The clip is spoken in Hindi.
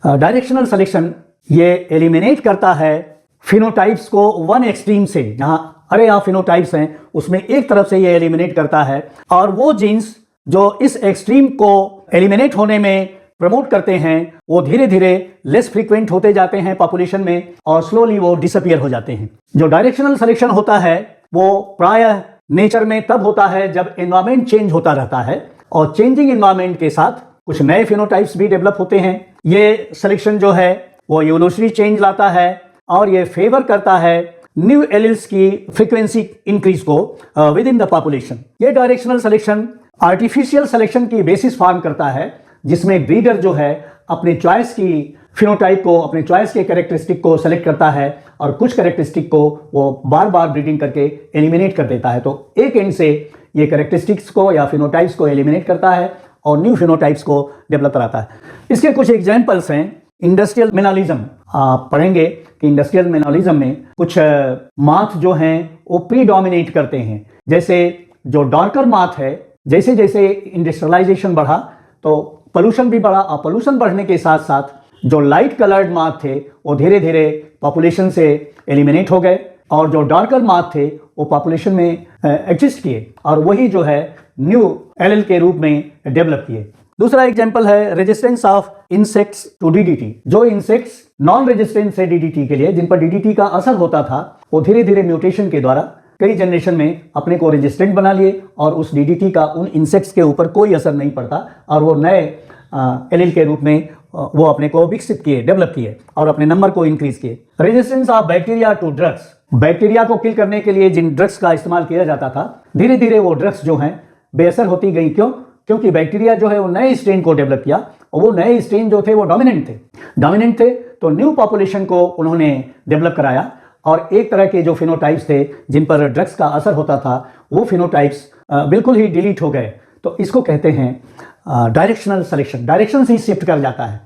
डायरेक्शनल सिलेक्शन ये एलिमिनेट करता है फिनोटाइप्स को वन एक्सट्रीम से, जहां अरे यहाँ फिनोटाइप्स हैं उसमें एक तरफ से ये एलिमिनेट करता है, और वो जीन्स जो इस एक्सट्रीम को एलिमिनेट होने में प्रमोट करते हैं वो धीरे धीरे लेस फ्रीक्वेंट होते जाते हैं पॉपुलेशन में और स्लोली वो डिसअपियर हो जाते हैं। जो डायरेक्शनल सिलेक्शन होता है वो प्रायः नेचर में तब होता है जब एनवायरमेंट चेंज होता रहता है, और चेंजिंग एनवायरमेंट के साथ कुछ नए फिनोटाइप्स भी डेवलप होते हैं। ये सिलेक्शन जो है वो इवोल्यूशनरी चेंज लाता है और ये फेवर करता है न्यू एलिल्स की फ्रीक्वेंसी इंक्रीज को विद इन द पॉपुलेशन। ये डायरेक्शनल सिलेक्शन आर्टिफिशियल सिलेक्शन की बेसिस फॉर्म करता है, जिसमें ब्रीडर जो है अपने चॉइस की फिनोटाइप को, अपने चॉइस के कैरेक्टरिस्टिक को सेलेक्ट करता है और कुछ कैरेक्टरिस्टिक को वो बार बार ब्रीडिंग करके एलिमिनेट कर देता है। तो एक एंड से ये कैरेक्टरिस्टिक्स को या फिनोटाइप्स को एलिमिनेट करता है और न्यू फिनोटाइप्स को डेवलप कराता है। इसके कुछ एग्जाम्पल्स हैं। इंडस्ट्रियल मेनालिज्म, आप पढ़ेंगे कि इंडस्ट्रियल मेनालिज्म में कुछ माथ जो हैं वो प्रीडोमिनेट करते हैं। जैसे जो डार्कर माथ है, जैसे जैसे इंडस्ट्रियलाइजेशन बढ़ा तो पोल्यूशन भी बढ़ा, और पोल्यूशन बढ़ने के साथ साथ जो लाइट कलर्ड माथ थे वो धीरे धीरे पॉपुलेशन से एलिमिनेट हो गए, और जो डार्कर माथ थे वो पॉपुलेशन में एग्जिस्ट किए और वही जो है न्यू एलिल के रूप में डेवलप किए। दूसरा एग्जांपल है resistance of insects to DDT. जो इंसेक्ट्स नॉन रेजिस्टेंस है डीडीटी के लिए, जिन पर डीडीटी का असर होता था, वो धीरे धीरे म्यूटेशन के द्वारा कई जनरेशन में अपने को रेजिस्टेंट बना लिए और उस डीडीटी का उन इंसेक्ट्स के ऊपर कोई असर नहीं पड़ता और वो नए एलिल के रूप में वो अपने को विकसित किए, डेवलप किए और अपने नंबर को इंक्रीज किए। Resistance of bacteria to drugs, bacteria को किल करने के लिए जिन ड्रग्स का इस्तेमाल किया जाता था, धीरे धीरे वो ड्रग्स जो हैं बेअसर होती गई। क्यों? क्योंकि बैक्टीरिया जो है वो नए स्ट्रेन को डेवलप किया और वो नए स्ट्रेन जो थे वो डोमिनेंट थे तो न्यू पॉपुलेशन को उन्होंने डेवलप कराया, और एक तरह के जो फिनोटाइप्स थे जिन पर ड्रग्स का असर होता था वो फिनोटाइप्स बिल्कुल ही डिलीट हो गए। तो इसको कहते हैं डायरेक्शनल सिलेक्शन। डायरेक्शन से ही शिफ्ट कर जाता है।